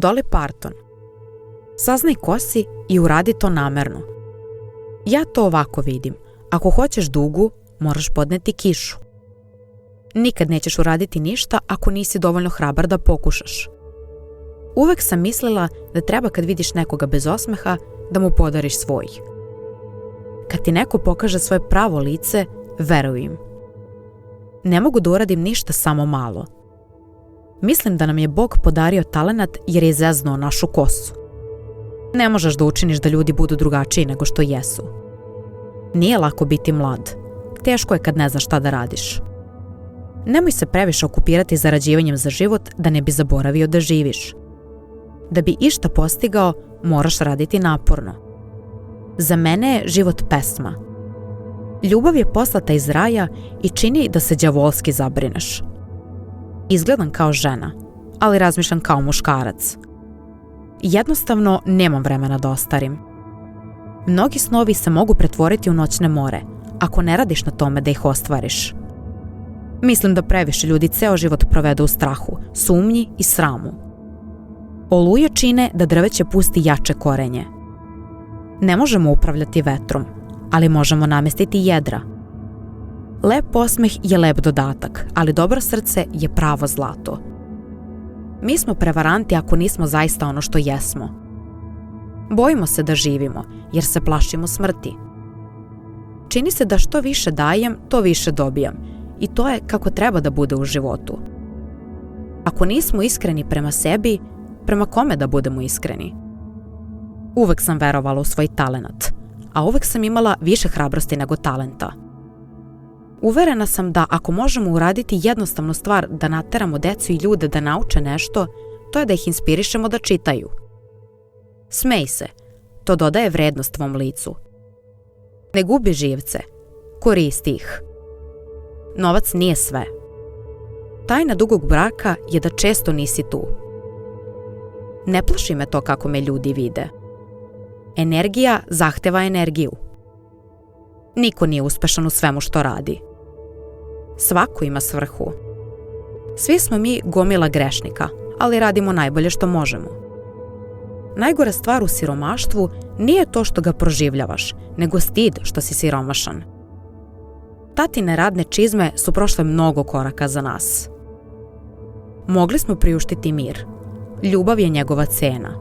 Dolly Parton. Saznaj ko si i uradi to namerno. Ja to ovako vidim. Ako hoćeš dugu, moraš podneti kišu. Nikad nećeš uraditi ništa ako nisi dovoljno hrabar da pokušaš. Uvek sam mislila da treba kad vidiš nekoga bez osmeha da mu podariš svoj. Kad ti neko pokaže svoje pravo lice, veruj im. Ne mogu da uradim ništa samo malo. Mislim da nam je Bog podario talenat jer je zeznuo našu kosu. Ne možeš da učiniš da ljudi budu drugačiji nego što jesu. Nije lako biti mlad. Teško je kad ne znaš šta da radiš. Nemoj se previše okupirati zarađivanjem za život da ne bi zaboravio da živiš. Da bi išta postigao, moraš raditi naporno. Za mene je život pesma. Ljubav je poslata iz raja i čini da se đavolski zabrineš. Izgledam kao žena, ali razmišljam kao muškarac. Jednostavno nemam vremena da ostarim. Mnogi snovi se mogu pretvoriti u noćne more, ako ne radiš na tome da ih ostvariš. Mislim da previše ljudi ceo život provedu u strahu, sumnji i sramu. Oluje čine da drveće pusti jače korenje. Ne možemo upravljati vetrom, ali možemo namestiti jedra. Lep osmeh je lep dodatak, ali dobro srce je pravo zlato. Mi smo prevaranti ako nismo zaista ono što jesmo. Bojimo se da živimo, jer se plašimo smrti. Čini se da što više dajem, to više dobijam. I to je kako treba da bude u životu. Ako nismo iskreni prema sebi, prema kome da budemo iskreni? Uvek sam verovala u svoj talenat, a uvek sam imala više hrabrosti nego talenta. Uverena sam da ako možemo uraditi jednostavnu stvar da nateramo decu i ljude da nauče nešto, to je da ih inspirišemo da čitaju. Smej se, to dodaje vrednost tvom licu. Ne gubi živce, koristi ih. Novac nije sve. Tajna dugog braka je da često nisi tu. Ne plaši me to kako me ljudi vide. Energija zahteva energiju. Niko nije uspešan u svemu što radi. Svako ima svrhu. Svi smo mi gomila grešnika, ali radimo najbolje što možemo. Najgora stvar u siromaštvu nije to što ga proživljavaš, nego stid što si siromašan. Tatine radne čizme su prošle mnogo koraka za nas. Mogli smo priuštiti mir. Ljubav je njegova cena.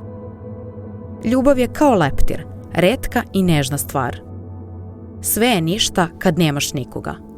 Ljubav je kao leptir, retka i nežna stvar. Sve je ništa kad nemaš nikoga.